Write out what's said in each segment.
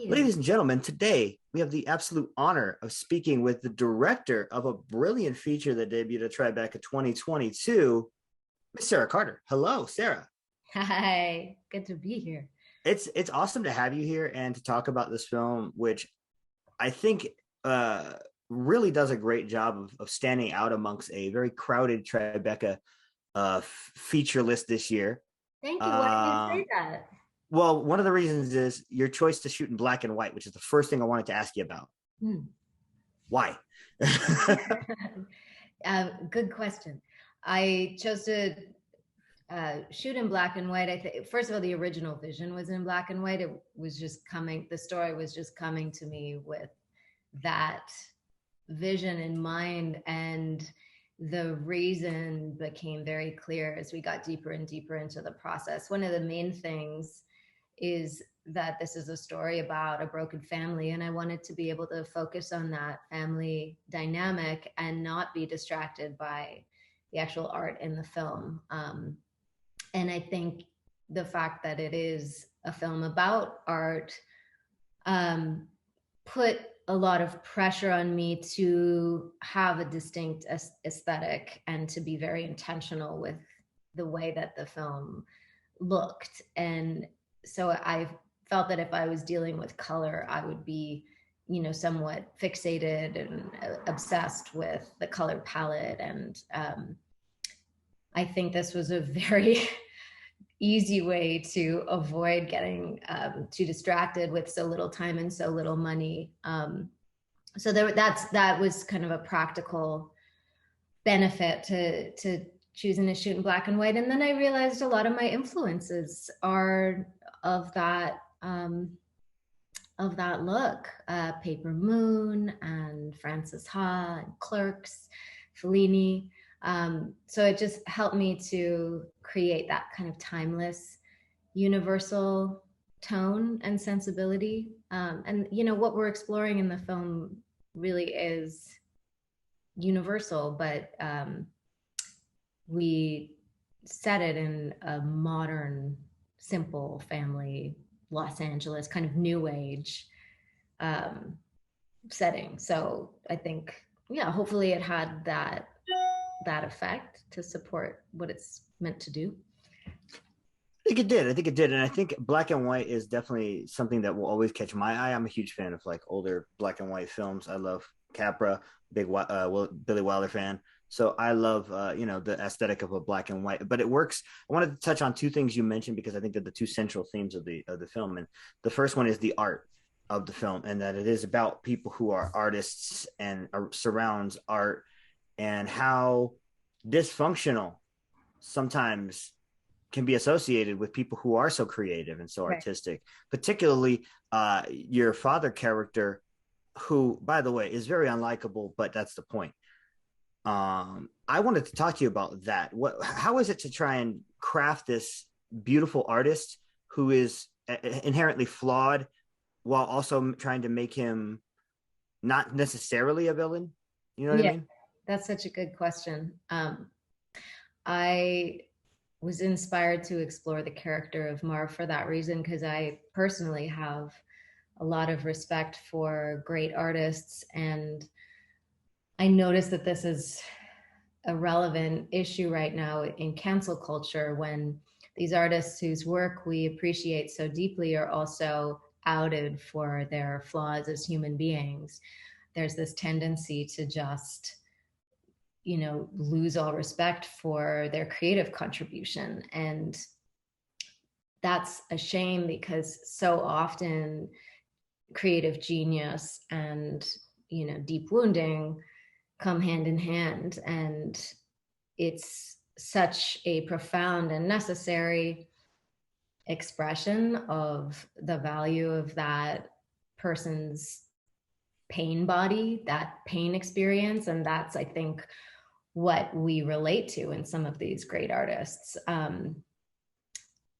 you. Ladies and gentlemen, today we have the absolute honor of speaking with the director of a brilliant feature that debuted at Tribeca 2022, Miss Sarah Carter. Hello, Sarah. Hi, good to be here. It's awesome to have you here and to talk about this film, which I think really does a great job of standing out amongst a very crowded Tribeca feature list this year. Thank you. Why do you Um, say that? well, one of the reasons is your choice to shoot in black and white, which is the first thing I wanted to ask you about. Hmm. Why? Good question. I chose to shoot in black and white. I think, first of all, the original vision was in black and white. It was just coming, the story was just coming to me with that vision in mind. And the reason became very clear as we got deeper and deeper into the process. One of the main things is that this is a story about a broken family, and I wanted to be able to focus on that family dynamic and not be distracted by the actual art in the film. And I think the fact that it is a film about art put a lot of pressure on me to have a distinct aesthetic and to be very intentional with the way that the film looked. And so I felt that if I was dealing with color, I would be, somewhat fixated and obsessed with the color palette. And I think this was a very easy way to avoid getting too distracted with so little time and so little money. So that was kind of a practical benefit to choosing to shoot in black and white. And then I realized a lot of my influences are of that look. Paper Moon and Frances Ha and Clerks, Fellini. So it just helped me to create that kind of timeless, universal tone and sensibility. And what we're exploring in the film really is universal, but we set it in a modern, simple family, Los Angeles, kind of new age setting. So I think, hopefully it had that effect to support what it's meant to do. I think it did. And I think black and white is definitely something that will always catch my eye. I'm a huge fan of like older black and white films. I love Capra, big Billy Wilder fan. So I love, the aesthetic of a black and white, but it works. I wanted to touch on two things you mentioned because I think they're the two central themes of the film. And the first one is the art of the film, and that it is about people who are artists and surrounds art, and how dysfunctional sometimes can be associated with people who are so creative and so artistic, particularly your father character, who, by the way, is very unlikable, but that's the point. I wanted to talk to you about that. How is it to try and craft this beautiful artist who is inherently flawed while also trying to make him not necessarily a villain? You know what I mean? That's such a good question. I was inspired to explore the character of Marv for that reason, because I personally have a lot of respect for great artists, and I noticed that this is a relevant issue right now in cancel culture, when these artists whose work we appreciate so deeply are also outed for their flaws as human beings. There's this tendency to just lose all respect for their creative contribution. And that's a shame, because so often creative genius and, deep wounding come hand in hand. And it's such a profound and necessary expression of the value of that person's pain body, that pain experience. And that's, I think, what we relate to in some of these great artists.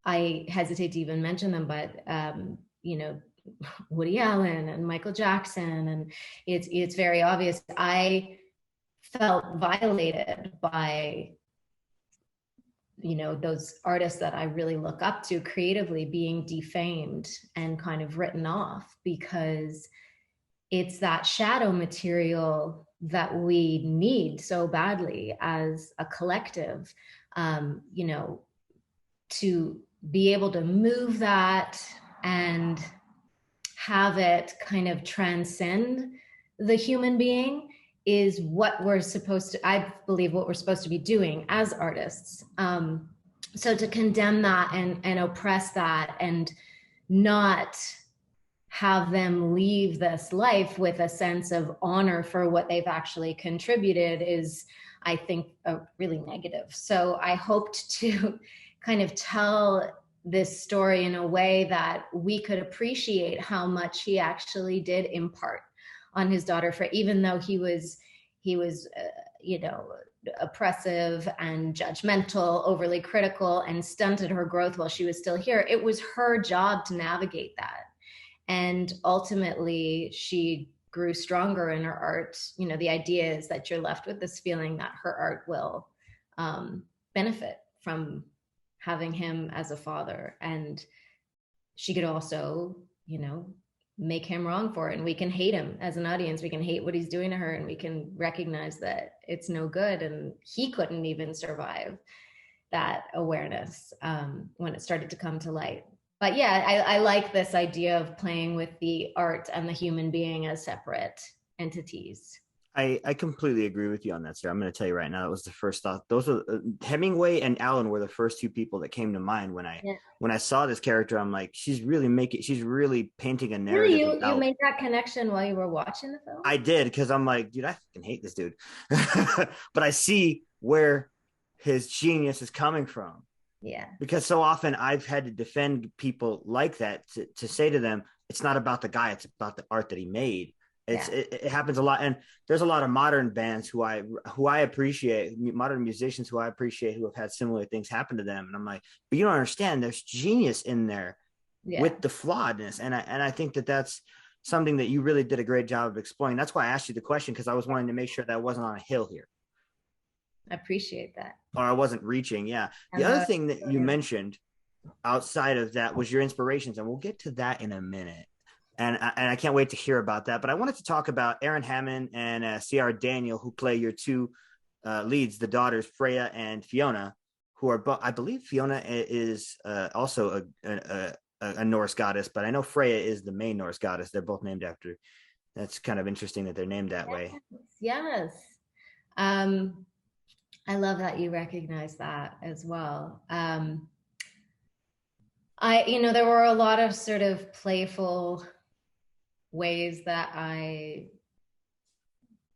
I hesitate to even mention them, but Woody Allen and Michael Jackson, and it's very obvious. I felt violated by those artists that I really look up to creatively being defamed and kind of written off, because it's that shadow material that we need so badly as a collective, to be able to move that and have it kind of transcend the human being is what we're supposed to, I believe, what we're supposed to be doing as artists. So to condemn that and oppress that and not have them leave this life with a sense of honor for what they've actually contributed is, I think, really negative. So I hoped to kind of tell this story in a way that we could appreciate how much he actually did impart on his daughter, for even though he was oppressive and judgmental, overly critical, and stunted her growth while she was still here. It was her job to navigate that. And ultimately, she grew stronger in her art. The idea is that you're left with this feeling that her art will benefit from having him as a father. And she could also, make him wrong for it. And we can hate him as an audience. We can hate what he's doing to her, and we can recognize that it's no good. And he couldn't even survive that awareness when it started to come to light. But yeah, I like this idea of playing with the art and the human being as separate entities. I completely agree with you on that, sir. I'm going to tell you right now, that was the first thought. Those are Hemingway and Allen were the first two people that came to mind when I Yeah. when I saw this character. I'm like, she's really painting a Really, narrative you about. made that connection while you were watching the film? I did, because I'm like, dude, I fucking hate this dude, but I see where his genius is coming from, Yeah. because so often I've had to defend people like that to say to them, it's not about the guy, it's about the art that he made. Yeah. It happens a lot, and there's a lot of modern bands who I appreciate, modern musicians who I appreciate, who have had similar things happen to them, and I'm like, but you don't understand. There's genius in there Yeah. with the flawedness, and I think that that's something that you really did a great job of exploring. That's why I asked you the question, because I was wanting to make sure that I wasn't on a hill here, I appreciate that. or I wasn't reaching. Yeah. The And other thing that you mentioned outside of that was your inspirations, and we'll get to that in a minute. And I can't wait to hear about that. But I wanted to talk about Aaron Hammond and Ciara Daniel, who play your two leads, the daughters Freya and Fiona, who are, I believe Fiona is also a Norse goddess, but I know Freya is the main Norse goddess. They're both named after. That's kind of interesting that they're named that way. yes. I love that you recognize that as well. There were a lot of sort of playful ways that I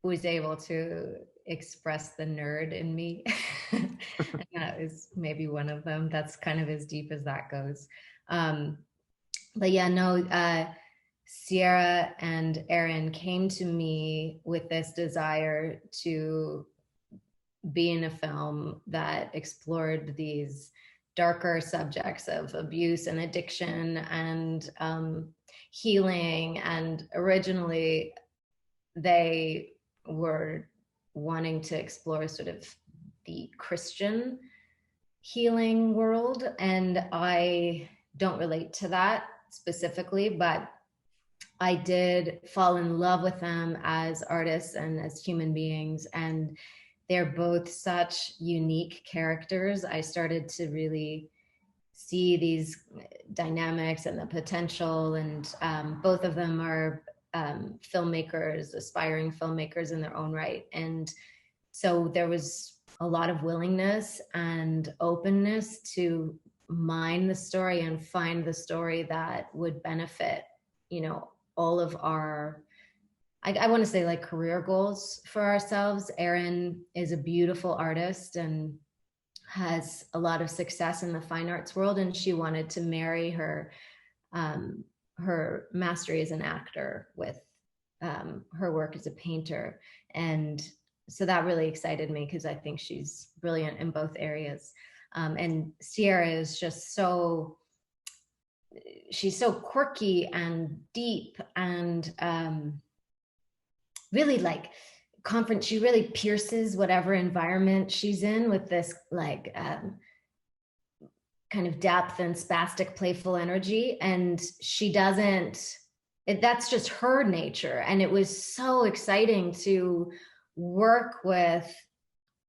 was able to express the nerd in me. And that is maybe one of them. That's kind of as deep as that goes. But yeah, no, Ciara and Aaron came to me with this desire to be in a film that explored these darker subjects of abuse and addiction and healing. And originally, they were wanting to explore sort of the Christian healing world. And I don't relate to that specifically, but I did fall in love with them as artists and as human beings. And they're both such unique characters. I started to really see these dynamics and the potential. And both of them are filmmakers, aspiring filmmakers in their own right. And so there was a lot of willingness and openness to mine the story and find the story that would benefit, all of our, I want to say, like, career goals for ourselves. Erin is a beautiful artist and has a lot of success in the fine arts world, and she wanted to marry her mastery as an actor with her work as a painter. And so that really excited me, because I think she's brilliant in both areas. And Ciara is just she's so quirky and deep and really like she really pierces whatever environment she's in with this like kind of depth and spastic playful energy, and she doesn't, that's just her nature. And it was so exciting to work with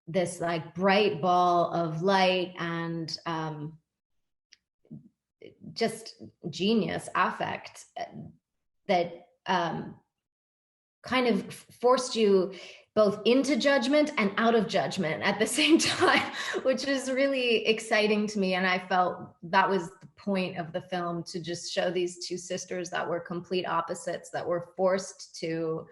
this like bright ball of light and just genius affect that kind of forced you both into judgment and out of judgment at the same time, which is really exciting to me. And I felt that was the point of the film, to just show these two sisters that were complete opposites, that were forced to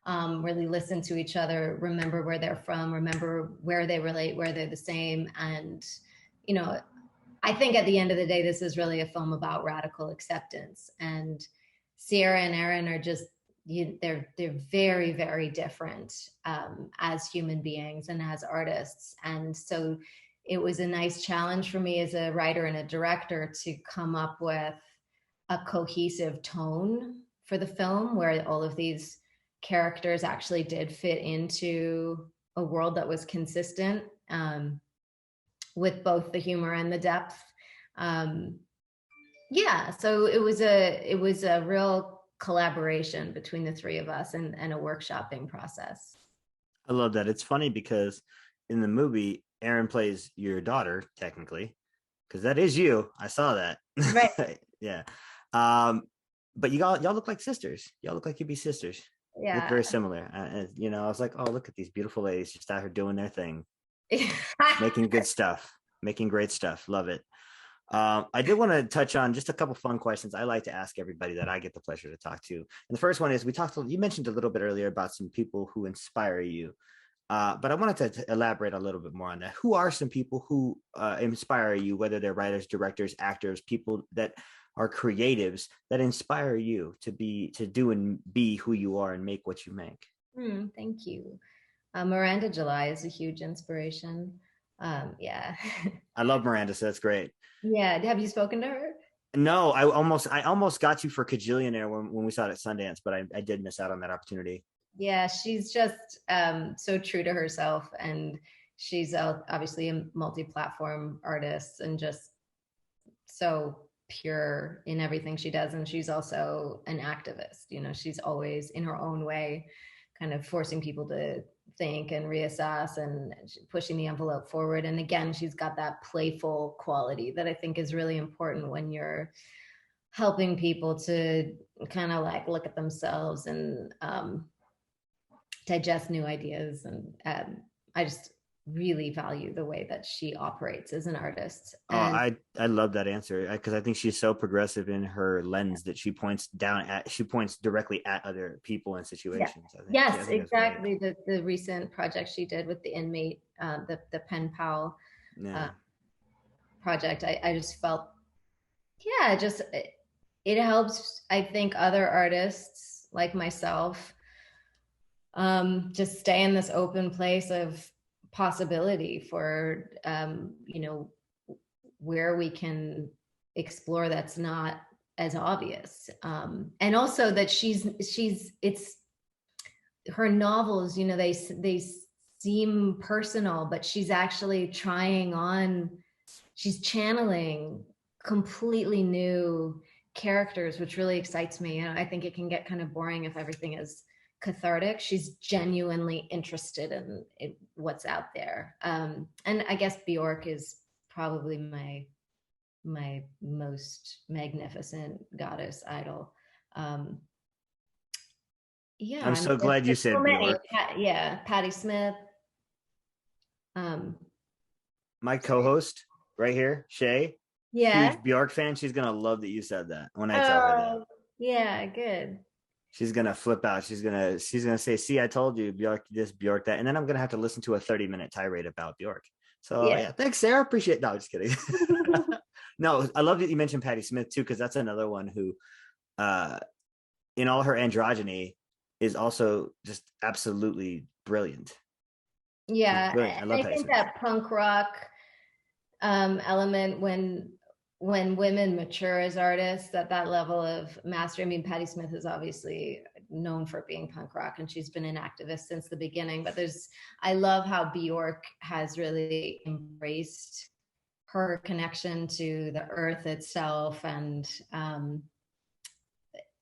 really listen to each other, remember where they're from, remember where they relate, where they're the same. And, you know, I think at the end of the day, this is really a film about radical acceptance. And Sierra and Aaron are just, they're very, very different as human beings and as artists. And so it was a nice challenge for me as a writer and a director to come up with a cohesive tone for the film, where all of these characters actually did fit into a world that was consistent, with both the humor and the depth. Yeah, so it was a real collaboration between the three of us, and a workshopping process. I love that. It's funny because in the movie, Erin plays your daughter, technically, because that is you. I saw that. Right. Yeah. But y'all look like sisters. Y'all look like you'd be sisters. Yeah. Look very similar. You know, I was like, oh, look at these beautiful ladies just out here doing their thing, making good stuff, making great stuff. Love it. I did want to touch on just a couple fun questions I like to ask everybody that I get the pleasure to talk to. And the first one is, you mentioned a little bit earlier about some people who inspire you, but I wanted to elaborate a little bit more on that. Who are some people who inspire you, whether they're writers, directors, actors, people that are creatives that inspire you to do and be who you are and make what you make? Thank you. Miranda July is a huge inspiration. Yeah. I love Miranda, so that's great. Yeah. Have you spoken to her? No, I almost got you for Kajillionaire when we saw it at Sundance, but I did miss out on that opportunity. Yeah, she's just so true to herself, and she's obviously a multi-platform artist and just so pure in everything she does. And she's also an activist. You know, she's always in her own way kind of forcing people to think and reassess and pushing the envelope forward. And again, she's got that playful quality that I think is really important when you're helping people to kind of like look at themselves and digest new ideas. And I just really value the way that she operates as an artist. And I love that answer, because I think she's so progressive in her lens that she points directly at other people and situations. Yeah. Yes, exactly. The recent project she did with the inmate, the pen pal project, I just felt, yeah, just it helps, I think, other artists like myself just stay in this open place of possibility for you know, where we can explore that's not as obvious, and also that it's her novels, you know, they seem personal, but she's actually she's channeling completely new characters, which really excites me. And I think it can get kind of boring if everything is cathartic. She's genuinely interested in what's out there. And I guess Bjork is probably my most magnificent goddess idol. Yeah, I'm so glad you said Bjork. Yeah, Patti Smith. My co-host right here, Shay. Yeah. Huge Bjork fan. She's gonna love that you said that when I tell her that. Yeah, good. She's gonna flip out. She's gonna say, "See, I told you, Bjork this, Bjork that," and then I'm gonna have to listen to a 30-minute tirade about Bjork. So yeah, thanks, Sarah. Appreciate it. No, just kidding. No, I love that you mentioned Patti Smith too, because that's another one who, in all her androgyny, is also just absolutely brilliant. Yeah, brilliant. I love I think that punk rock element, when women mature as artists at that level of mastery. I mean, Patti Smith is obviously known for being punk rock, and she's been an activist since the beginning. But I love how Bjork has really embraced her connection to the earth itself. And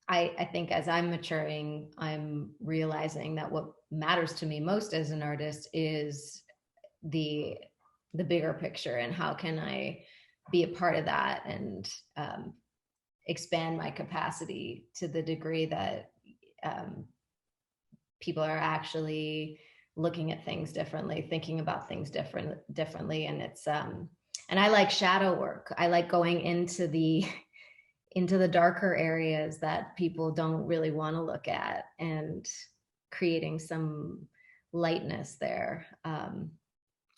I think as I'm maturing, I'm realizing that what matters to me most as an artist is the bigger picture, and how can I be a part of that, and expand my capacity to the degree that people are actually looking at things differently, thinking about things differently. And it's and I like shadow work. I like going into the darker areas that people don't really want to look at, and creating some lightness there. I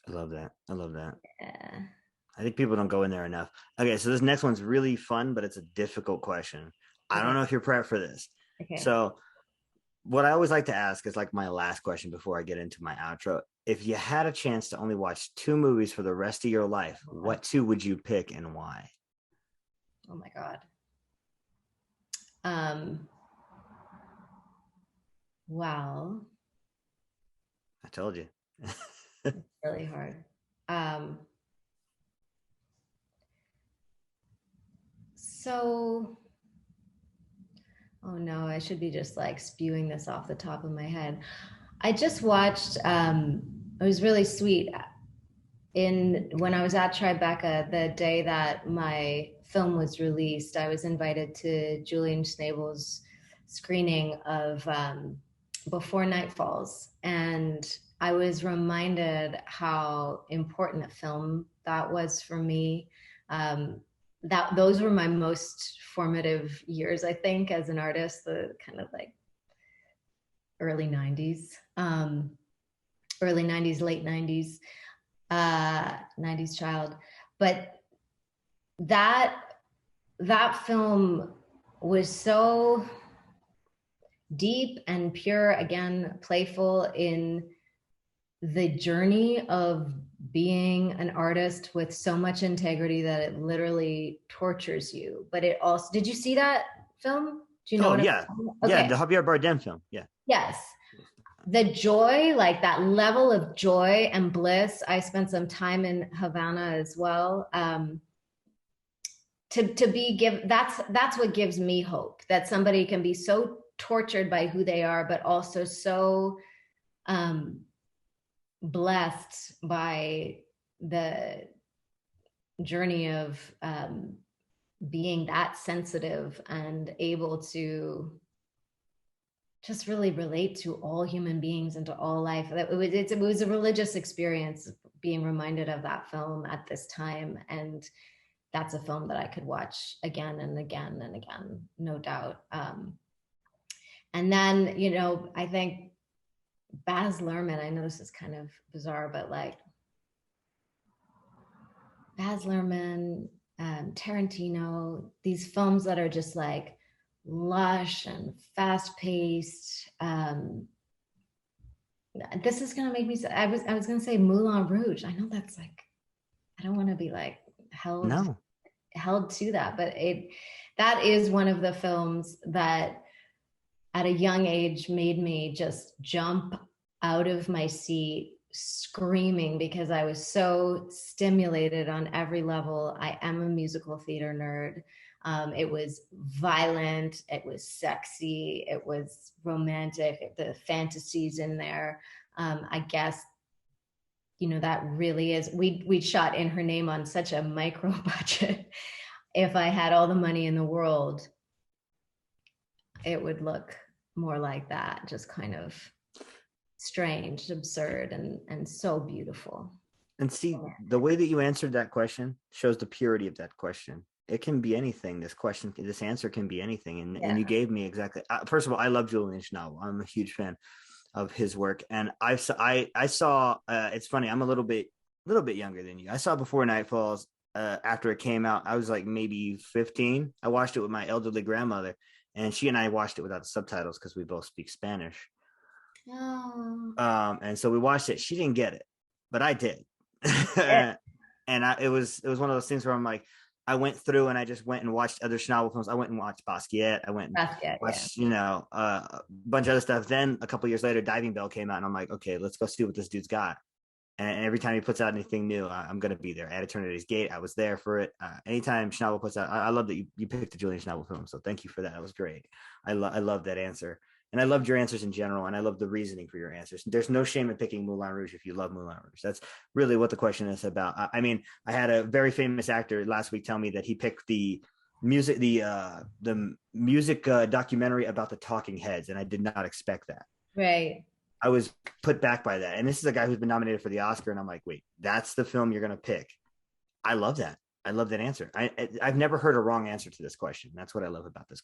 love that. I love that. Yeah. I think people don't go in there enough. Okay, so this next one's really fun, but it's a difficult question. I don't Okay. know if you're prepped for this. Okay. So, what I always like to ask is like my last question before I get into my outro. If you had a chance to only watch two movies for the rest of your life, what two would you pick and why? Oh my God. Um, well, I told you. it's really hard. Um, so, oh no, I should be just like spewing this off the top of my head. I just watched, it was really sweet. When I was at Tribeca, the day that my film was released, I was invited to Julian Schnabel's screening of Before Night Falls. And I was reminded how important a film that was for me. That those were my most formative years, I think, as an artist, the kind of like early 90s, early 90s, late 90s, 90s child. But that film was so deep and pure, again, playful in the journey of being an artist with so much integrity that it literally tortures you. But it also, did you see that film? Do you know Oh what I'm yeah, talking about? yeah, Okay. the Javier Bardem film. Yeah. Yes. The joy, like that level of joy and bliss. I spent some time in Havana as well. To be give that's what gives me hope, that somebody can be so tortured by who they are, but also so blessed by the journey of being that sensitive and able to just really relate to all human beings and to all life. It was a religious experience being reminded of that film at this time. And that's a film that I could watch again and again and again, no doubt. And then, I think Baz Luhrmann, I know this is kind of bizarre, but like Baz Luhrmann, Tarantino, these films that are just like lush and fast paced. This is gonna make me. I was gonna say Moulin Rouge. I know that's like, I don't want to be like held No. held to that, but that is one of the films that at a young age made me just jump out of my seat screaming, because I was so stimulated on every level. I am a musical theater nerd. It was violent, it was sexy, it was romantic, the fantasies in there. I guess, that really is, we shot In Her Name on such a micro budget. If I had all the money in the world, it would look more like that, just kind of strange, absurd, and so beautiful. And see, the way that you answered that question shows the purity of that question. It can be anything. This answer can be anything. And you gave me exactly. First of all, I love Julian Schnabel. I'm a huge fan of his work. And I saw. It's funny. I'm a little bit younger than you. I saw Before Night Falls after it came out. I was like maybe 15. I watched it with my elderly grandmother, and she and I watched it without the subtitles because we both speak Spanish. Oh. And so we watched it. She didn't get it, but I did. And it was one of those things where I'm like, I went through and I just went and watched other Schnabel films. I went and watched Basquiat. I went and watched, a bunch of other stuff. Then a couple years later, Diving Bell came out, and I'm like, okay, let's go see what this dude's got. And every time he puts out anything new, I'm going to be there. At Eternity's Gate, I was there for it. Anytime Schnabel puts out, I love that you picked the Julian Schnabel film. So thank you for that. That was great. I love that answer. And I loved your answers in general. And I love the reasoning for your answers. There's no shame in picking Moulin Rouge if you love Moulin Rouge. That's really what the question is about. I mean, I had a very famous actor last week tell me that he picked the music documentary about the Talking Heads, and I did not expect that. Right. I was put back by that. And this is a guy who's been nominated for the Oscar, and I'm like, wait, that's the film you're going to pick. I love that. I love that answer. I've never heard a wrong answer to this question. That's what I love about this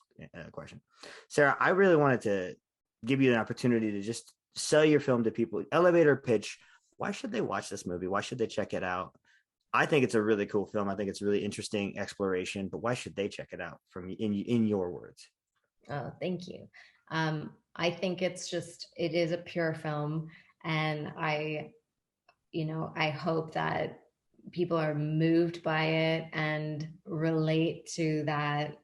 question. Sarah, I really wanted to give you an opportunity to just sell your film to people. Elevator pitch. Why should they watch this movie? Why should they check it out? I think it's a really cool film. I think it's a really interesting exploration, but why should they check it out from in your words? Oh, thank you. I think it is a pure film. And I hope that people are moved by it and relate to that,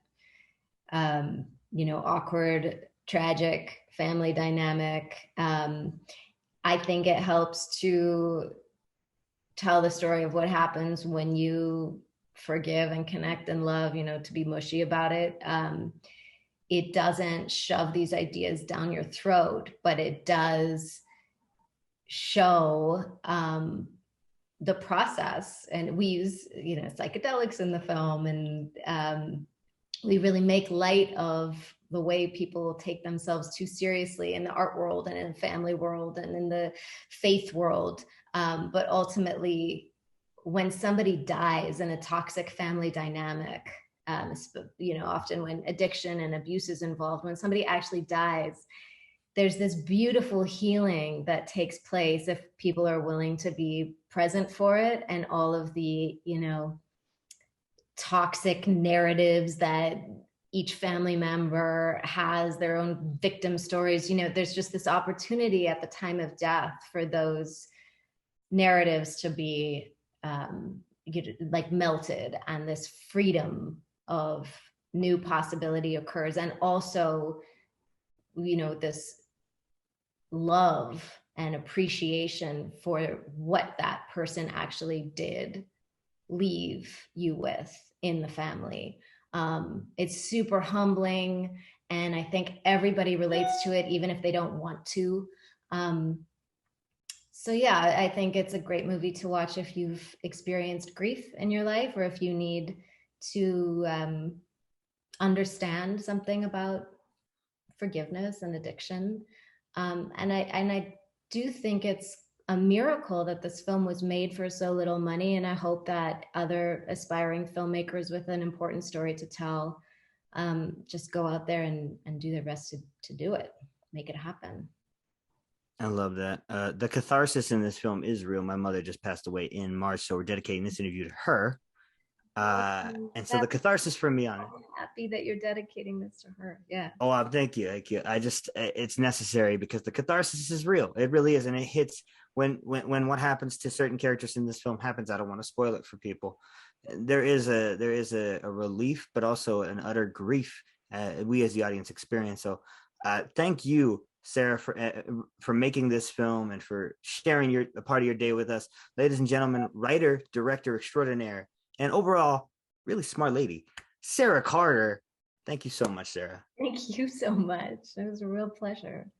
awkward, tragic family dynamic. I think it helps to tell the story of what happens when you forgive and connect and love, to be mushy about it. It doesn't shove these ideas down your throat, but it does show the process. And we use, psychedelics in the film, and we really make light of the way people take themselves too seriously in the art world and in the family world and in the faith world. But ultimately, when somebody dies in a toxic family dynamic, often when addiction and abuse is involved, when somebody actually dies, there's this beautiful healing that takes place if people are willing to be present for it. And all of the, toxic narratives that each family member has, their own victim stories, there's just this opportunity at the time of death for those narratives to be melted, and this freedom of new possibility occurs. And also, this love and appreciation for what that person actually did leave you with in the family. It's super humbling, and I think everybody relates to it, even if they don't want to. So yeah, I think it's a great movie to watch if you've experienced grief in your life, or if you need to understand something about forgiveness and addiction. And I do think it's a miracle that this film was made for so little money. And I hope that other aspiring filmmakers with an important story to tell just go out there and do their best to do it, make it happen. I love that. The catharsis in this film is real. My mother just passed away in March, so we're dedicating this interview to her. And so the catharsis for me on it. I'm happy that you're dedicating this to her. Yeah. Oh, thank you, thank you. It's necessary because the catharsis is real. It really is, and it hits when what happens to certain characters in this film happens. I don't want to spoil it for people. There is a relief, but also an utter grief we as the audience experience. So, thank you, Sarah, for making this film and for sharing a part of your day with us, ladies and gentlemen. Writer, director extraordinaire, and overall really smart lady, Sarah Carter. Thank you so much, Sarah. Thank you so much. It was a real pleasure.